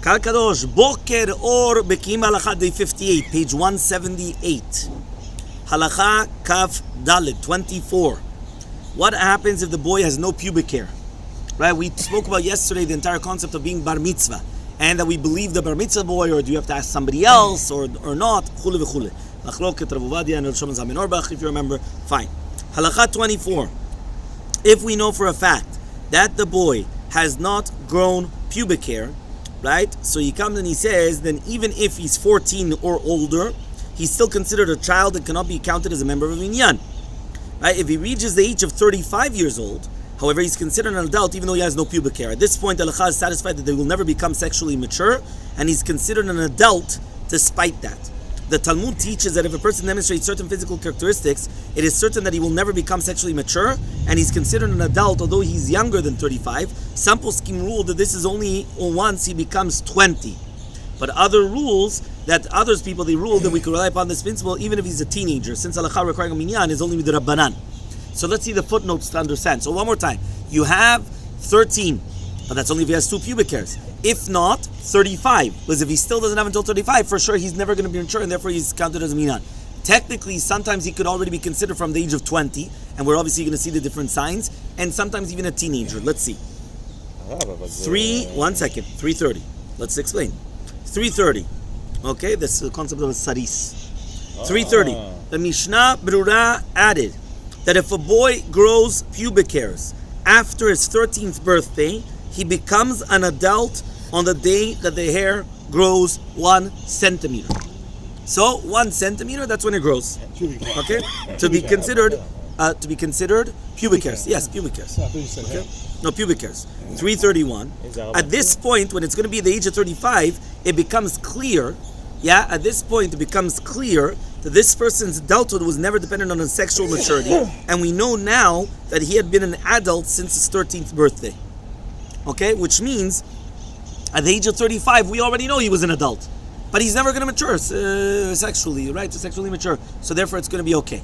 Kal Kadosh, Boker or Bekiim Halacha, day 58, page 178. Halacha Kaf Dalet, 24. What happens if the boy has no pubic hair? Right, we spoke about yesterday the entire concept of being bar mitzvah, and that we believe the bar mitzvah boy, or do you have to ask somebody else, or not? Chule v'chule. Machloket Rav Ovadia and Shlomo Zalman Auerbach, if you remember, fine. Halacha 24. If we know for a fact that the boy has not grown pubic hair, right? So he comes and he says, then even if he's 14 or older, he's still considered a child and cannot be counted as a member of a minyan. Right? If he reaches the age of 35 years old, however, he's considered an adult even though he has no pubic hair. At this point, the Halacha is satisfied that they will never become sexually mature, and he's considered an adult despite that. The Talmud teaches that if a person demonstrates certain physical characteristics, it is certain that he will never become sexually mature, and he's considered an adult although he's younger than 35. Some poskim rule that this is only once he becomes 20. But other rules, that others people, they rule that we could rely upon this principle even if he's a teenager, since Halacha requiring a minyan is only with the Rabbanan. So let's see the footnotes to understand. So one more time. You have 13, but that's only if he has 2 pubic hairs. If not, 35. Because if he still doesn't have until 35, for sure he's never going to be mature, and therefore he's counted as a minyan. Technically, sometimes he could already be considered from the age of 20, and we're obviously going to see the different signs, and sometimes even a teenager. Let's see. 330. Let's explain. 330. Okay, this is the concept of a saris. 330. The Mishnah Brura added that if a boy grows pubic hairs after his 13th birthday, he becomes an adult on the day that the hair grows 1 centimeter. So 1 centimeter, that's when it grows. Okay, to be considered pubic hairs. Yes, pubic hairs. Okay, no, pubic hairs. 331. At this point, when it's going to be the age of 35, it becomes clear. Yeah, at this point, it becomes clear that this person's adulthood was never dependent on his sexual maturity, and we know now that he had been an adult since his 13th birthday. Okay, which means at the age of 35, we already know he was an adult, but he's never going to mature sexually, right? To sexually mature, so therefore it's going to be okay.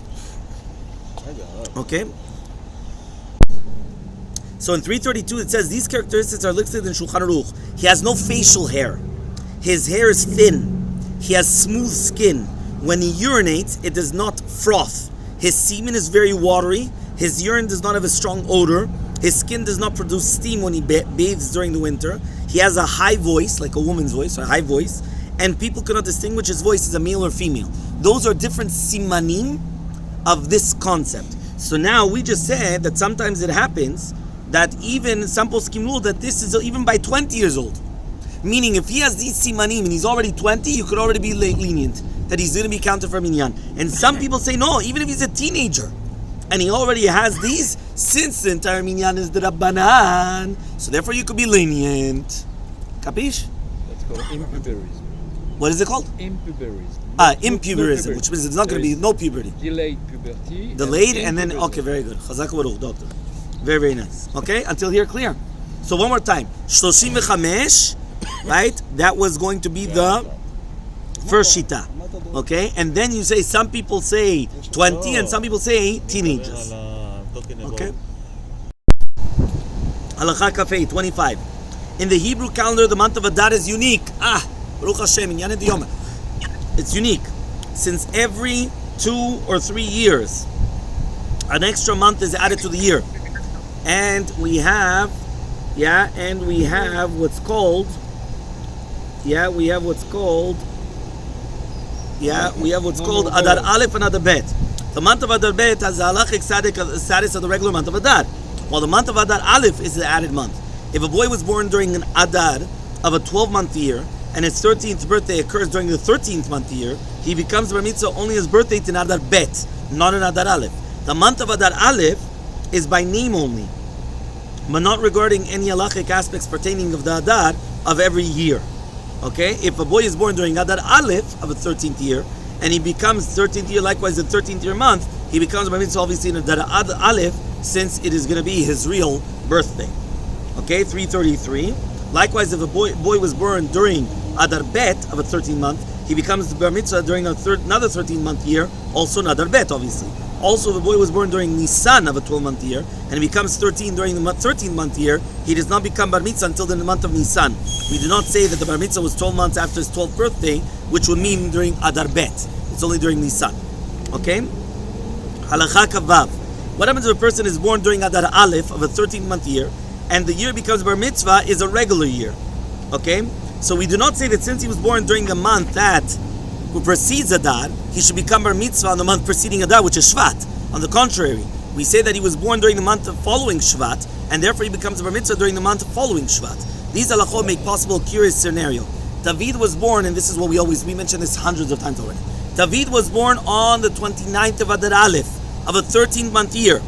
Okay. So in 332 it says these characteristics are listed in Shulchan Aruch. He has no facial hair. His hair is thin. He has smooth skin. When he urinates, it does not froth. His semen is very watery. His urine does not have a strong odor. His skin does not produce steam when he bathes during the winter. He has a high voice, like a woman's voice, or a high voice, and people cannot distinguish his voice as a male or female. Those are different simanim of this concept. So now we just said that sometimes it happens that even some poskim rule that this is even by 20 years old. Meaning if he has these simanim and he's already 20, you could already be lenient that he's going to be counted for minyan. And some people say no, even if he's a teenager and he already has these, since the entire minyan is the Rabbanan, so therefore you could be lenient. Capish? That's called impuberism. What is it called? Impuberism. Impuberism, which means it's not going to be no puberty. Delayed puberty. Delayed and then, okay, very good. Chazak Baruch, doctor. Very, very nice. Okay, until here, clear. So one more time. 35, right? That was going to be the first shita. Okay, and then you say some people say 20 and some people say teenagers. Okay. Halacha Kafei 25. In the Hebrew calendar, the month of Adar is unique. Baruch Hashem, it's unique. Since every 2 or 3 years, an extra month is added to the year. And we have what's called Adar Aleph and Adar Bet. The month of Adar Bet has the halachic status of the regular month of Adar, while the month of Adar Aleph is the added month. If a boy was born during an Adar of a 12-month year, and his 13th birthday occurs during the 13th month year, he becomes bar mitzvah only his birthday in Adar Bet, not in Adar Aleph. The month of Adar Aleph is by name only, but not regarding any halachic aspects pertaining of the Adar of every year. Okay, if a boy is born during Adar Aleph of a 13th year, and he becomes 13th year, likewise the 13th year month, he becomes bar mitzvah obviously in Adar Aleph, since it is going to be his real birthday. Okay, 333. Likewise, if a boy was born during Adar Bet of a 13th month, he becomes bar mitzvah during another 13th month year, also in Adar Bet obviously. Also, if a boy was born during Nisan of a 12-month year, and he becomes 13 during the 13th-month year, he does not become bar mitzvah until the month of Nisan. We do not say that the bar mitzvah was 12 months after his 12th birthday, which would mean during Adar Bet. It's only during Nisan. Okay? Halacha kavav. What happens if a person is born during Adar Aleph of a 13th-month year, and the year becomes bar mitzvah is a regular year? Okay? So we do not say that since he was born during a month that precedes Adar, he should become bar mitzvah on the month preceding Adar, which is Shvat. On the contrary, we say that he was born during the month following Shvat, and therefore he becomes bar mitzvah during the month following Shvat. These halachot make possible a curious scenario. David was born, and this is what we mentioned this hundreds of times already. David was born on the 29th of Adar Aleph of a 13th-month year.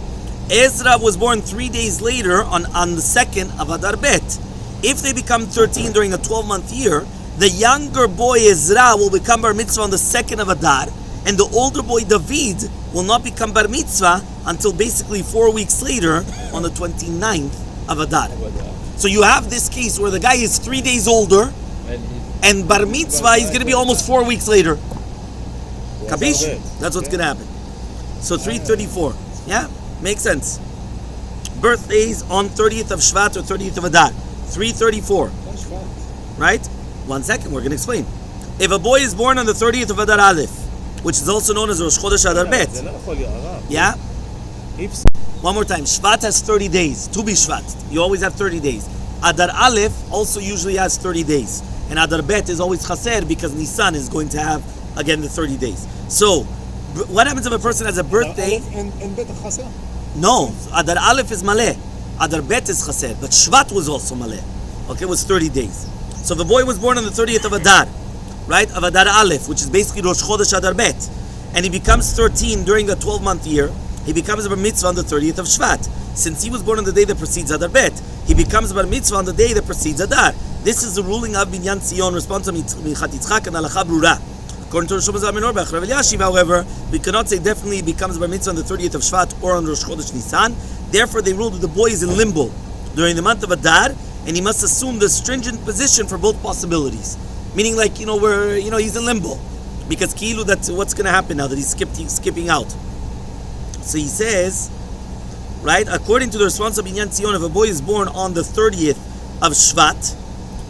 Ezra was born 3 days later on the 2nd of Adar Bet. If they become 13 during a 12-month year, the younger boy Ezra will become bar mitzvah on the 2nd of Adar, and the older boy David will not become bar mitzvah until basically 4 weeks later on the 29th of Adar. So you have this case where the guy is 3 days older, and bar mitzvah is going to be almost 4 weeks later. Capish? That's what's going to happen. So 334. Yeah? Makes sense. Birthdays on 30th of Shvat or 30th of Adar. 334. Right? 1 second, we're going to explain. If a boy is born on the 30th of Adar Aleph, which is also known as Rosh Chodesh Adar Bet. Yeah? One more time. Shvat has 30 days. To be Shvat. You always have 30 days. Adar Aleph also usually has 30 days. And Adar Bet is always Chaser because Nisan is going to have, again, the 30 days. So, what happens if a person has a birthday? And Bet Chaser? No. Adar Aleph is Maleh. Adar Bet is Chaser. But Shvat was also Maleh. Okay, it was 30 days. So the boy was born on the 30th of Adar, right? Of Adar Aleph, which is basically Rosh Chodesh Adar Bet. And he becomes 13 during a 12-month year. He becomes a bar mitzvah on the 30th of Shvat. Since he was born on the day that precedes Adar Bet, he becomes a bar mitzvah on the day that precedes Adar. This is the ruling of Binyan Tzion, response to Michat Yitzchak and Halacha Brura. According to Rosh Hashanah Rabbi Eliashiv, however, we cannot say definitely he becomes a bar mitzvah on the 30th of Shvat or on Rosh Chodesh Nisan. Therefore, they ruled that the boy is in limbo during the month of Adar, and he must assume the stringent position for both possibilities. Meaning, like, he's in limbo. Because Kilu, that's what's going to happen now that he's skipping out. So he says, right, according to the response of Binyan Tzion, if a boy is born on the 30th of Shvat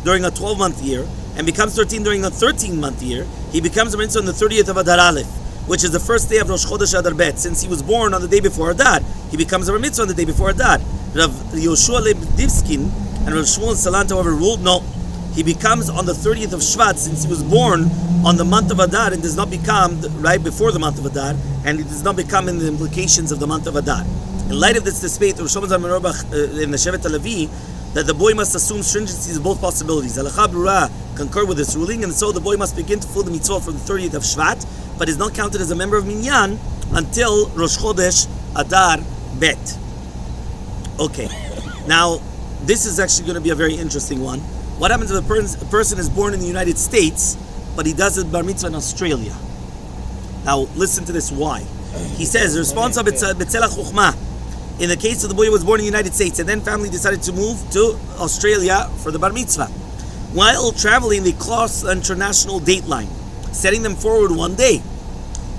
during a 12-month year and becomes 13 during a 13-month year, he becomes a mitzvah on the 30th of Adar Aleph, which is the first day of Rosh Chodesh Adar Bet. Since he was born on the day before Adar, he becomes a mitzvah on the day before Adar. Rav Yoshua Leib Divskin and Rav Shmuel Salant, however, ruled no. He becomes on the 30th of Shvat since he was born on the month of Adar and does not become right before the month of Adar, and it does not become in the implications of the month of Adar. In light of this debate, Rosh Hashanah in the Shevet HaLevi, that the boy must assume stringencies of both possibilities. Halacha Brura concur with this ruling, and so the boy must begin to fulfill the mitzvah from the 30th of Shvat, but is not counted as a member of Minyan until Rosh Chodesh Adar Bet. Okay, now this is actually going to be a very interesting one. What happens if a person is born in the United States, but he does a bar mitzvah in Australia? Now, listen to this. Why? He says, the response of Betzela Chochmah, in the case of the boy who was born in the United States, and then family decided to move to Australia for the bar mitzvah. While traveling, they crossed the international date line, setting them forward 1 day.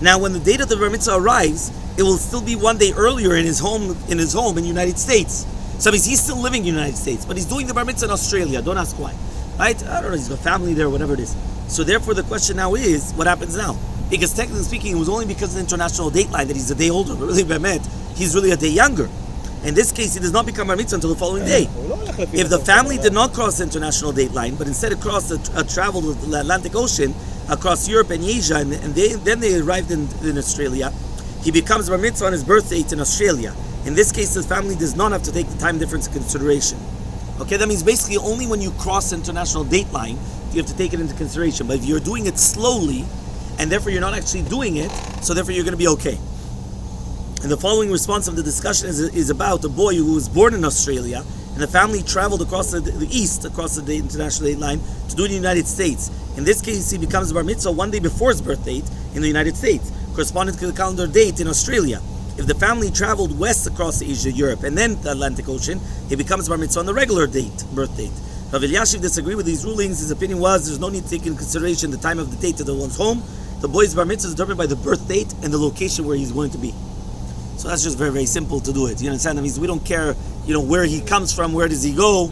Now, when the date of the bar mitzvah arrives, it will still be 1 day earlier in his home in the United States. So he's still living in the United States, but he's doing the bar mitzvah in Australia. Don't ask why. Right? I don't know, he's got family there, whatever it is. So therefore the question now is, what happens now? Because technically speaking, it was only because of the international date line that he's a day older, but really Bemet, he's really a day younger. In this case, he does not become bar mitzvah until the following day. If the family did not cross the international date line, but instead traveled the Atlantic Ocean across Europe and Asia, and then they arrived in Australia, he becomes bar mitzvah on his birth date in Australia. In this case, the family does not have to take the time difference into consideration. Okay, that means basically only when you cross the international date line, you have to take it into consideration. But if you're doing it slowly, and therefore you're not actually doing it, so therefore you're going to be okay. And the following response of the discussion is about a boy who was born in Australia, and the family traveled across the east, across the international date line, to do it in the United States. In this case, he becomes bar mitzvah 1 day before his birth date in the United States, corresponding to the calendar date in Australia. If the family traveled west across Asia, Europe, and then the Atlantic Ocean, he becomes bar mitzvah on the regular birth date. Rabbi Eliashiv disagreed with these rulings. His opinion was there's no need to take into consideration the time of the date of the one's home. The boy's bar mitzvah is determined by the birth date and the location where he's going to be. So that's just very, very simple to do it. You understand? That means we don't care, where he comes from, where does he go,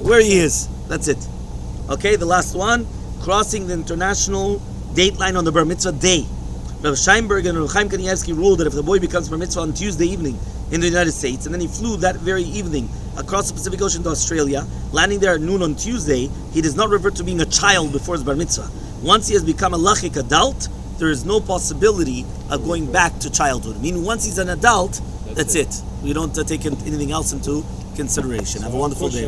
where he is. That's it. Okay, the last one, crossing the international date line on the bar mitzvah day. Rabbi Scheinberg and Rabbi Chaim Kanievsky ruled that if the boy becomes bar mitzvah on Tuesday evening in the United States, and then he flew that very evening across the Pacific Ocean to Australia, landing there at noon on Tuesday, he does not revert to being a child before his bar mitzvah. Once he has become a lachic adult, there is no possibility of going back to childhood. Meaning once he's an adult, that's it. We don't take anything else into consideration. Have a wonderful day.